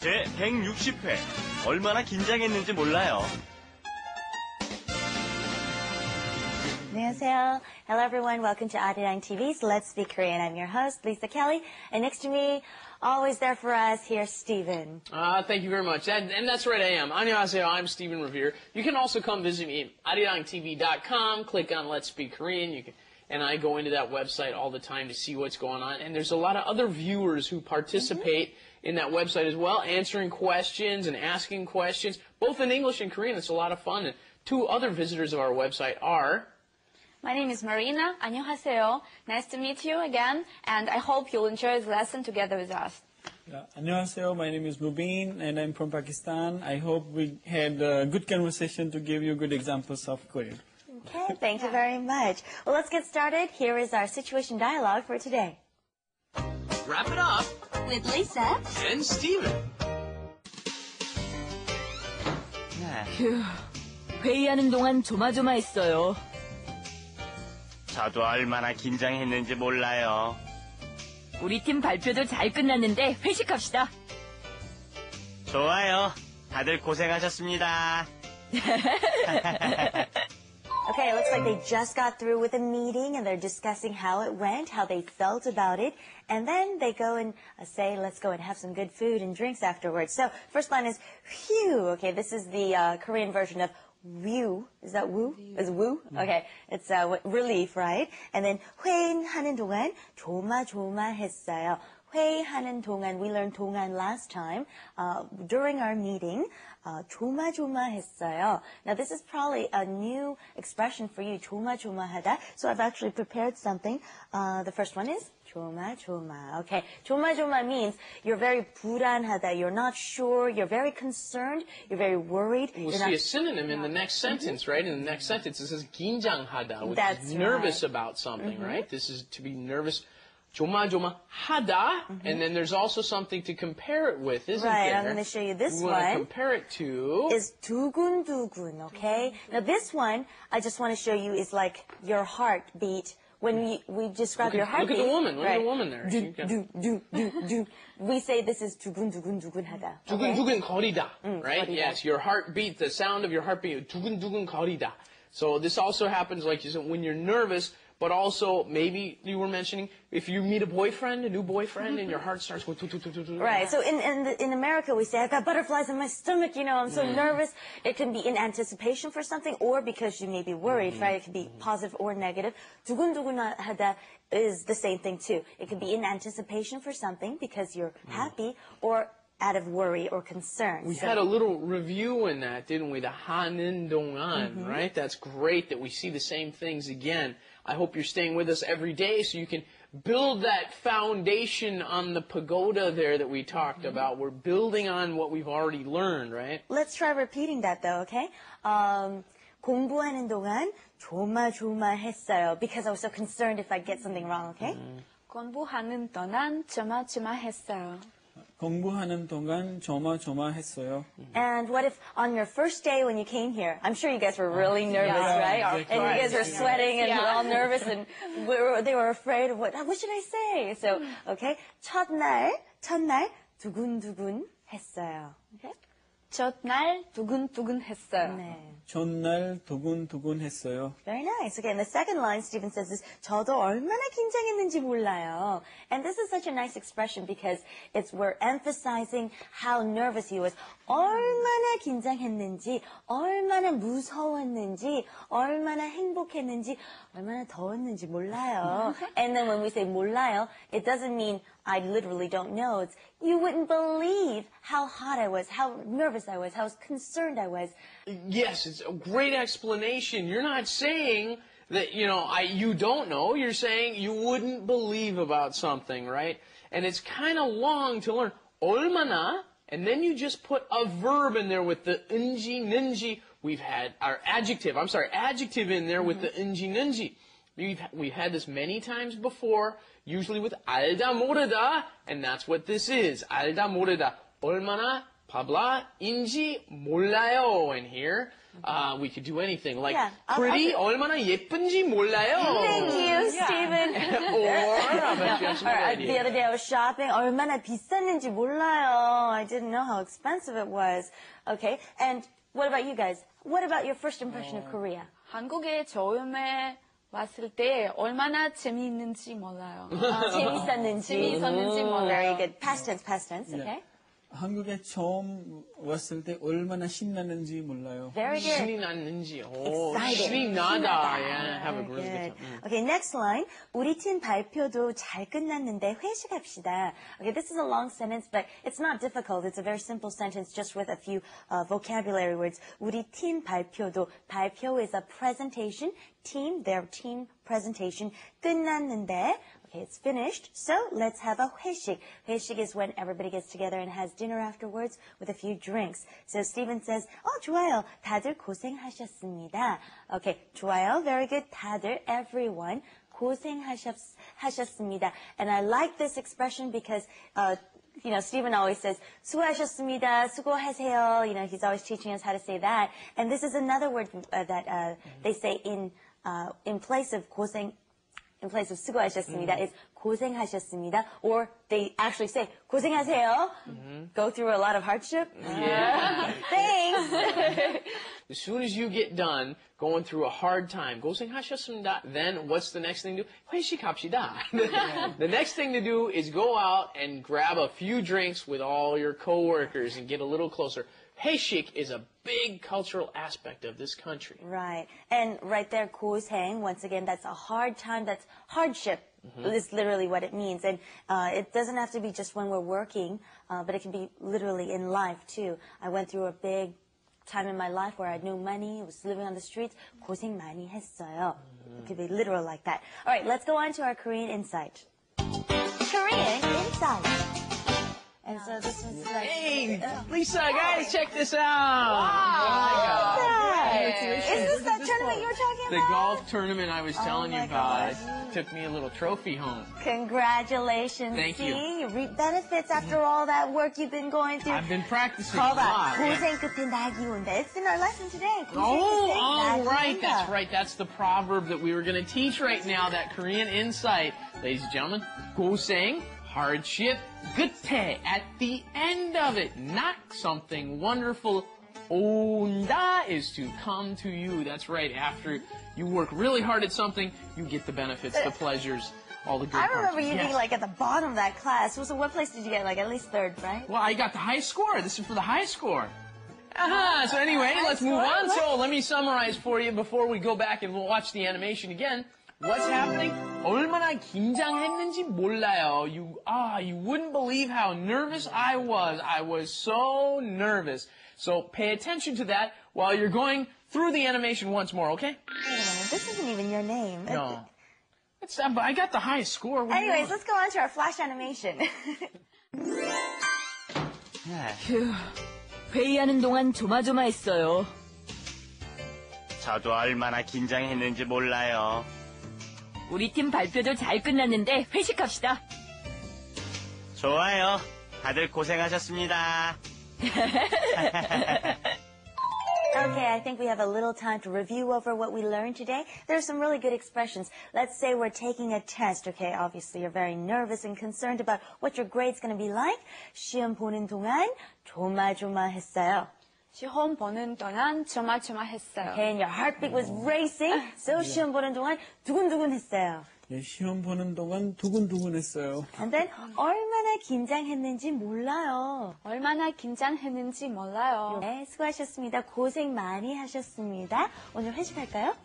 제 160회. 얼마나 긴장했는지 몰라요. 안녕하세요. Hello everyone, welcome to Arirang TV's Let's Speak Korean. I'm your host, Lisa Kelly, and next to me, always there for us, here's Steven. Thank you very much. And that's right, I am. 안녕하세요, I'm Steven Revere. You can also come visit me at arirangtv.com, click on Let's Speak Korean, and I go into that website all the time to see what's going on. And there's a lot of other viewers who participate in that website as well, answering questions and asking questions, both in English and Korean. It's a lot of fun. And two other visitors of our website are... My name is Marina. 안녕하세요. Nice to meet you again, and I hope you'll enjoy the lesson together with us. 안녕하세요. My name is Mubin, and I'm from Pakistan. I hope we had a good conversation to give you good examples of Korean. Okay, thank you very much. Well, let's get started. Here is our situation dialogue for today. Wrap it up With Lisa and Steven. 휴, 회의하는 동안 조마조마했어요. 저도 얼마나 긴장했는지 몰라요. 우리 팀 발표도 잘 끝났는데 회식합시다. 좋아요. 다들 고생하셨습니다. Okay, it looks like they just got through with a meeting and they're discussing how it went, how they felt about it, and then they go and say, let's go and have some good food and drinks afterwards. So, first line is, phew. Okay, this is the Korean version of woo. Is that woo? Is woo? Okay, it's relief, right? And then 회의하는 동안 조마조마했어요. 회의하는 동안, we learned 동안 last time, during our meeting, 조마조마했어요. Now this is probably a new expression for you, 조마조마하다. So I've actually prepared something. The first one is 조마조마. Okay, 조마조마 means you're very 불안하다, you're not sure, you're very concerned, you're very worried. We'll see a synonym in the next sentence, right? In the next sentence it says 긴장하다, which is nervous about something, right? This is to be nervous. 조마조마하다, and then there's also something to compare it with, isn't right, there? I'm going to show you this we one. want to compare it to... is 두근두근, okay? Now this one, I just want to show you, is like your heartbeat. When we describe your heartbeat. Look at the woman. Look right. at the woman there. Do. We say this is 두근두근두근하다. Okay? 두근두근거리다, right? 거리다. Yes, your heartbeat, the sound of your heartbeat, 두근두근거리다. So this also happens, like you said, when you're nervous, but also maybe you were mentioning if you meet a new boyfriend, and your heart starts going. Right. So in America we say I got butterflies in my stomach. You know, I'm so nervous. It can be in anticipation for something, or because you may be worried. Right. It can be positive or negative. 두근두근하다 is the same thing too. It can be in anticipation for something because you're happy, or out of worry or concern. We had a little review in that, didn't we? The 하는 동안, right? That's great that we see the same things again. I hope you're staying with us every day so you can build that foundation on the pagoda there that we talked about. We're building on what we've already learned, right? Let's try repeating that though, okay? 공부하는 동안 조마조마했어요. Because I was so concerned if I get something wrong, okay? 공부하는 동안 조마조마했어요. 공부하는 동안 조마조마했어요. And what if on your first day when you came here, I'm sure you guys were really nervous, right? exactly. And you guys were sweating and we're all nervous and they were afraid of what should I say? So, okay. 첫날 두근두근 했어요. Okay? 첫날 두근두근했어요. 네. 첫날 두근두근했어요. Very nice. Okay, and the second line, Stephen says is, 저도 얼마나 긴장했는지 몰라요. And this is such a nice expression because we're emphasizing how nervous he was. 얼마나 긴장했는지, 얼마나 무서웠는지, 얼마나 행복했는지, 얼마나 더웠는지 몰라요. And then when we say 몰라요, it doesn't mean I literally don't know. It's, you wouldn't believe how hot I was, how nervous I was, how concerned I was. Yes, it's a great explanation. You're not saying that, you don't know. You're saying you wouldn't believe about something, right? And it's kind of long to learn. 얼마나, and then you just put a verb in there with the 은지, 는지. We've had our adjective in there with the 은지, 는지. We've had this many times before, usually with 알다 모르다, and that's what this is. 알다 모르다. 얼마나 블라인지 몰라요. And here, we could do anything. Like, Yeah, pretty, 얼마나 예쁜지 몰라요. Thank you, Stephen. Or, how about you have some other The idea? other day I was shopping. 얼마나 비쌌는지 몰라요. I didn't know how expensive it was. Okay, and what about you guys? What about your first impression of Korea? 한국에 처음에 왔을 때 얼마나 재미있는지 몰라요. 재밌었는지. 재밌었는지 몰라요. Very good. Past tense, okay? 한국에 처음 왔을 때 얼마나 신나는지 몰라요. Very good. 신이 났는지. 오, Excited. 신이 나다. Yeah, have a Very really good. good time. Okay, next line. 우리 팀 발표도 잘 끝났는데 회식합시다. Okay, this is a long sentence, but it's not difficult. It's a very simple sentence just with a few vocabulary words. 우리 팀 발표도, 발표 is a presentation, team, their team presentation. 끝났는데, okay, it's finished. So let's have a 회식. 회식 is when everybody gets together and has dinner afterwards with a few drinks. So Stephen says, 좋아요. 다들 고생하셨습니다. Okay, 좋아요. Very good. 다들, everyone. 고생하셨습니다. And I like this expression because, Stephen always says, 수고하셨습니다, 수고하세요. He's always teaching us how to say that. And this is another word that they say in place of 고생, in place of 수고하셨습니다, is 고생하셨습니다, or they actually say 고생하세요. Go through a lot of hardship. Yeah. Thanks. As soon as you get done going through a hard time, 고생하셨습니다, then what's the next thing to do? 회식합시다. The next thing to do is go out and grab a few drinks with all your coworkers and get a little closer. 회식 is a big cultural aspect of this country. Right. And right there, 고생, once again, that's a hard time, that's hardship. Is literally what it means. And it doesn't have to be just when we're working, but it can be literally in life too. I went through a big time in my life where I had no money, was living on the streets. 고생 많이 했어요. It could be literal like that. All right, let's go on to our Korean Insight. Korean Insight. And so this is like... Hey, Lisa, guys, check this out. Is this that tournament you were talking The about? golf tournament I was telling you my about. gosh. Took me a little trophy home. Congratulations. Thank you. See, you reap benefits after all that work you've been going through. I've been practicing Hold a on. lot. 고생 끝에 낙이 온다. It's in our lesson today. 고생 Oh, 끝에 all 낙이 right. 온다. That's right. That's the proverb that we were going to teach right now, that Korean insight. Ladies and gentlemen, 고생, hardship, 끝에, at the end of it, not something wonderful. 온다 is to come to you. That's right. After you work really hard at something, you get the benefits, the pleasures, all the good I parts. remember you Yes. being like at the bottom of that class. So what place did you get? Like at least third, right? Well, I got the high score. This is for the high score. So anyway, let's move on. So let me summarize for you before we go back and we'll watch the animation again. What's happening? 얼마나 긴장했는지 몰라요. You wouldn't believe how nervous I was. I was so nervous. So pay attention to that while you're going through the animation once more, okay? Wait a minute. This isn't even your name. No. But I got the highest score. What do you Anyways, want? let's go on to our flash animation. 휴, 회의하는 동안 조마조마했어요. 저도 얼마나 긴장했는지 몰라요. 우리 팀 발표도 잘 끝났는데 회식합시다. 좋아요. 다들 고생하셨습니다. Okay, I think we have a little time to review over what we learned today. There's some really good expressions. Let's say we're taking a test, okay? Obviously, you're very nervous and concerned about what your grade's going to be like. 시험 보는 동안 조마조마했어요. 시험 보는 동안 조마조마했어요. Okay, and your heartbeat was racing. So 시험 보는 동안 두근두근했어요. 예, 시험 보는 동안 두근두근했어요. And then 얼마나 긴장했는지 몰라요. 얼마나 긴장했는지 몰라요. 네, 수고하셨습니다. 고생 많이 하셨습니다. 오늘 회식할까요?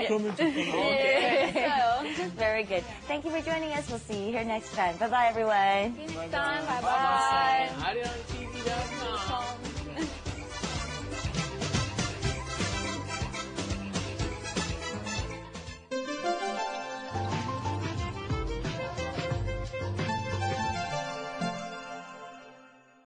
그러면 좋겠네요. Very good. Thank you for joining us. We'll see you here next time. Bye-bye, everyone. Next time, bye bye.